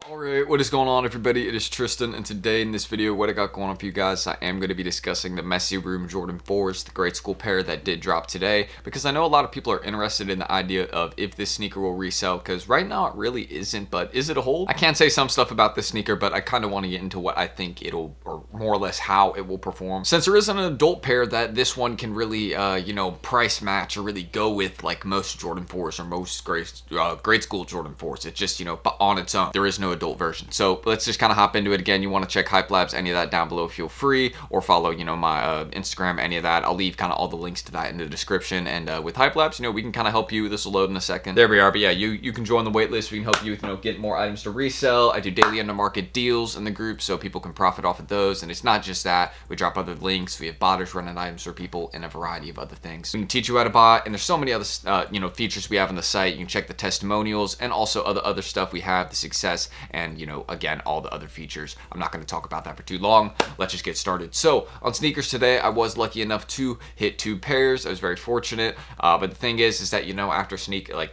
Alright, what is going on everybody? It is Tristan, and today in this video, what I got going on for you guys, I am going to be discussing the Messy Room Jordan 4s, the grade school pair that did drop today, because I know a lot of people are interested in the idea of if this sneaker will resell, because right now it really isn't, but is it a hold? I can't say some stuff about this sneaker, but I kind of want to get into what I think it'll, or more or less how it will perform. Since there isn't an adult pair that this one can really, price match or really go with like most Jordan 4s or most grade school Jordan 4s. It's just, on its own. There is no adult version. So let's just kind of hop into it. Again, you want to check Hype Labs, any of that down below, feel free, or follow my Instagram, any of that. I'll leave kind of all the links to that in the description. And with Hype Labs, we can kind of help you. This will load in a second. There we are. But yeah, you can join the waitlist. We can help you with get more items to resell. I do daily under market deals in the group so people can profit off of those. And it's not just that. We drop other links. We have botters running items for people and a variety of other things. We can teach you how to buy, and there's so many other features we have on the site. You can check the testimonials and also other stuff we have, the success, and again, all the other features. I'm not going to talk about that for too long. Let's just get started. So on sneakers today, I was lucky enough to hit 2 pairs. I was very fortunate. But the thing is that after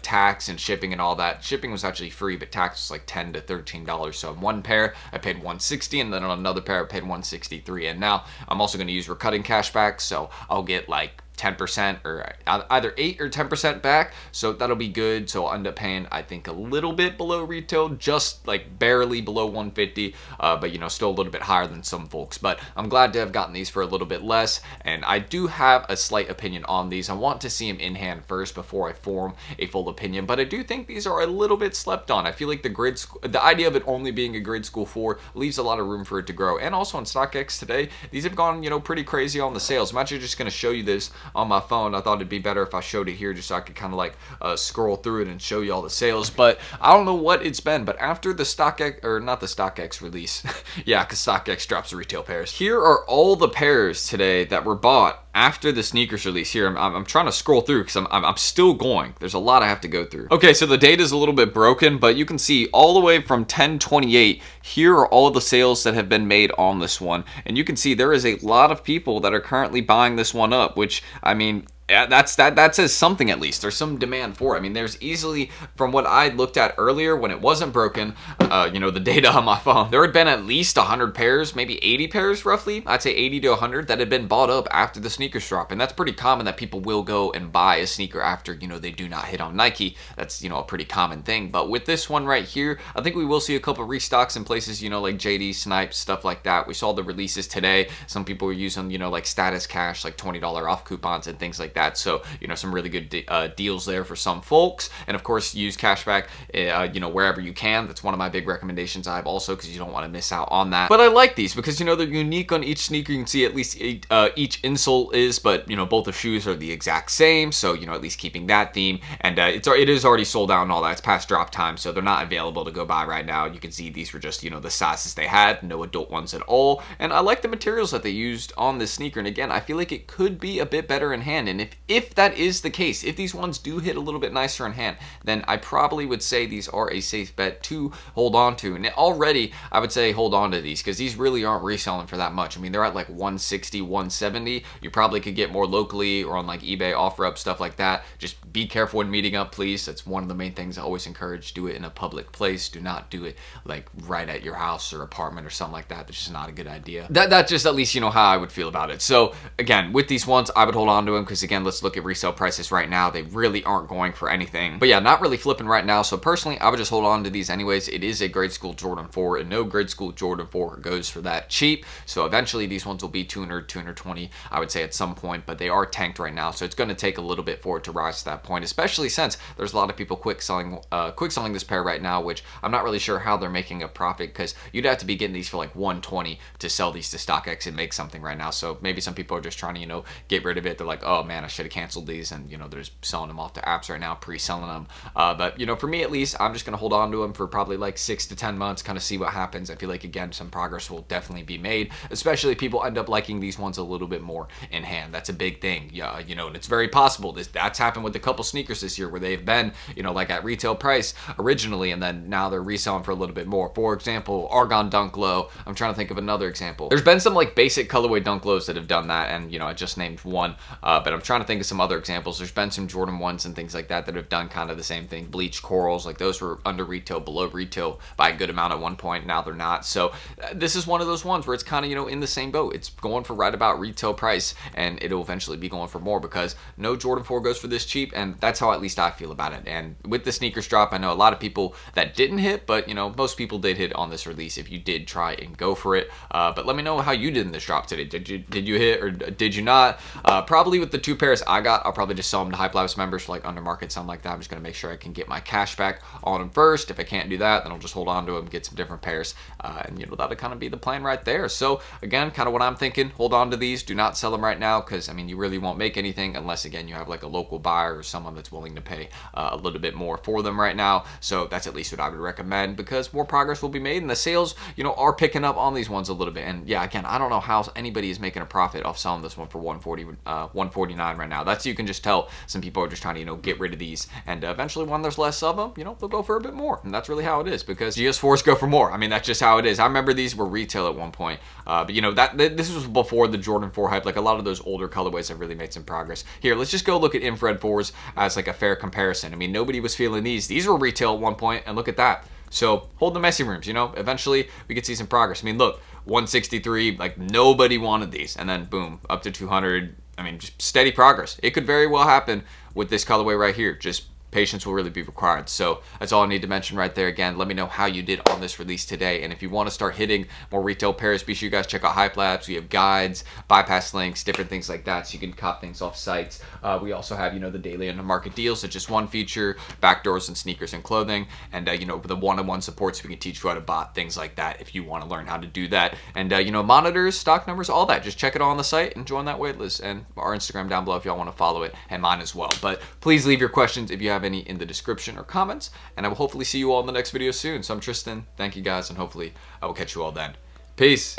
tax and shipping and all that, shipping was actually free, but tax was like $10 to $13. So on one pair I paid $160, and then on another pair I paid $163. And now I'm also going to use recutting cashback, so I'll get like 10% or either 8 or 10% back, so that'll be good. So I'll end up paying, I think, a little bit below retail, just like barely below 150, but still a little bit higher than some folks. But I'm glad to have gotten these for a little bit less, and I do have a slight opinion on these. I want to see them in hand first before I form a full opinion, but I do think these are a little bit slept on. I feel like the idea of it only being a grade school 4 leaves a lot of room for it to grow. And also on StockX today, these have gone pretty crazy on the sales. I'm actually just going to show you this on my phone. I thought it'd be better if I showed it here just so I could kind of scroll through it and show you all the sales. But I don't know what it's been, but after the StockX, or not the StockX release, yeah, because StockX drops the retail pairs. Here are all the pairs today that were bought after the sneakers release. Here, I'm trying to scroll through because I'm still going. There's a lot I have to go through. Okay, so the data is a little bit broken, but you can see all the way from 10/28, here are all the sales that have been made on this one. And you can see there is a lot of people that are currently buying this one up, which, I mean, that says something. At least there's some demand for it. I mean, there's easily, from what I looked at earlier when it wasn't broken, the data on my phone, there had been at least 100 pairs, maybe 80 pairs roughly. I'd say 80 to 100 that had been bought up after the sneakers drop. And that's pretty common that people will go and buy a sneaker after, they do not hit on Nike. That's, a pretty common thing. But with this one right here, I think we will see a couple restocks in places, like JD, Snipes, stuff like that. We saw the releases today. Some people were using, like status cash, like $20 off coupons and things like that. So, some really good deals there for some folks. And of course, use cashback, wherever you can. That's one of my big recommendations I have also, because you don't want to miss out on that. But I like these because, they're unique on each sneaker. You can see at least each insole is, but, both the shoes are the exact same. So, at least keeping that theme. And it is already sold out and all that. It's past drop time, so they're not available to go buy right now. You can see these were just, the sizes they had, no adult ones at all. And I like the materials that they used on this sneaker. And again, I feel like it could be a bit better in hand. And if that is the case, if these ones do hit a little bit nicer in hand, then I probably would say these are a safe bet to hold on to. And already, I would say hold on to these, because these really aren't reselling for that much. I mean, they're at like 160, 170. You probably could get more locally or on like eBay, OfferUp, stuff like that. Just be careful when meeting up, please. That's one of the main things I always encourage. Do it in a public place. Do not do it like right at your house or apartment or something like that. That's just not a good idea. That's just at least, how I would feel about it. So again, with these ones, I would hold on to them, because again, let's look at resale prices right now. They really aren't going for anything. But yeah, not really flipping right now. So personally, I would just hold on to these anyways. It is a grade school Jordan 4, and no grade school Jordan 4 goes for that cheap. So eventually these ones will be 200, 220, I would say at some point, but they are tanked right now. So it's going to take a little bit for it to rise to that point, especially since there's a lot of people quick selling this pair right now, which I'm not really sure how they're making a profit, because you'd have to be getting these for like 120 to sell these to StockX and make something right now. So maybe some people are just trying to, get rid of it. They're like, oh man, I should have canceled these, and they're just selling them off to apps right now, pre-selling them. But for me at least, I'm just gonna hold on to them for probably like 6 to 10 months, kind of see what happens. I feel like, again, some progress will definitely be made, especially if people end up liking these ones a little bit more in hand. That's a big thing. Yeah, and it's very possible that's happened with a couple sneakers this year where they've been, like at retail price originally, and then now they're reselling for a little bit more. For example, Argon Dunk Low. I'm trying to think of another example. There's been some like basic colorway Dunk Lows that have done that, and I just named one, but I'm trying trying to think of some other examples. There's been some Jordan 1s and things like that that have done kind of the same thing. Bleached corals, like those were under retail, below retail by a good amount at one point. Now they're not. So this is one of those ones where it's kind of, you know, in the same boat. It's going for right about retail price, and it'll eventually be going for more because no Jordan 4 goes for this cheap, and that's how at least I feel about it. And with the sneakers drop, I know a lot of people that didn't hit, but you know, most people did hit on this release if you did try and go for it. But let me know how you did in this drop today. Did you hit or did you not? Probably with the 2 pairs I got, I'll probably just sell them to Hype Labs members for like under market, something like that. I'm just gonna make sure I can get my cash back on them first. If I can't do that, then I'll just hold on to them, get some different pairs, and you know, that'll kind of be the plan right there. So again, kind of what I'm thinking, hold on to these, do not sell them right now, because I mean, you really won't make anything unless again you have like a local buyer or someone that's willing to pay a little bit more for them right now. So that's at least what I would recommend, because more progress will be made and the sales, you know, are picking up on these ones a little bit. And yeah, again, I don't know how anybody is making a profit off selling this one for 149 right now. That's, you can just tell some people are just trying to, you know, get rid of these, and eventually when there's less of them, you know, they'll go for a bit more. And that's really how it is, because GS4s go for more. I mean, that's just how it is. I remember these were retail at one point, but you know, this was before the Jordan 4 hype. Like a lot of those older colorways have really made some progress. Here, let's just go look at infrared 4s as like a fair comparison. I mean, nobody was feeling these. These were retail at one point, and look at that. So hold the messy rooms, you know, eventually we could see some progress. I mean, look, 163, like nobody wanted these, and then boom, up to 200. I mean, just steady progress. It could very well happen with this colorway right here. Just patience will really be required. So that's all I need to mention right there. Again, let me know how you did on this release today. And if you want to start hitting more retail pairs, be sure you guys check out Hype Labs. We have guides, bypass links, different things like that, so you can cop things off sites. We also have, you know, the daily under market deals. So just one feature, backdoors and sneakers and clothing, and you know, the one-on-one support, so we can teach you how to bot things like that if you want to learn how to do that. And you know, monitors, stock numbers, all that. Just check it all on the site and join that waitlist. And our Instagram down below if y'all want to follow it, and mine as well. But please leave your questions if you have any in the description or comments, and I will hopefully see you all in the next video soon. So I'm Tristan, thank you guys, and hopefully I will catch you all then. Peace.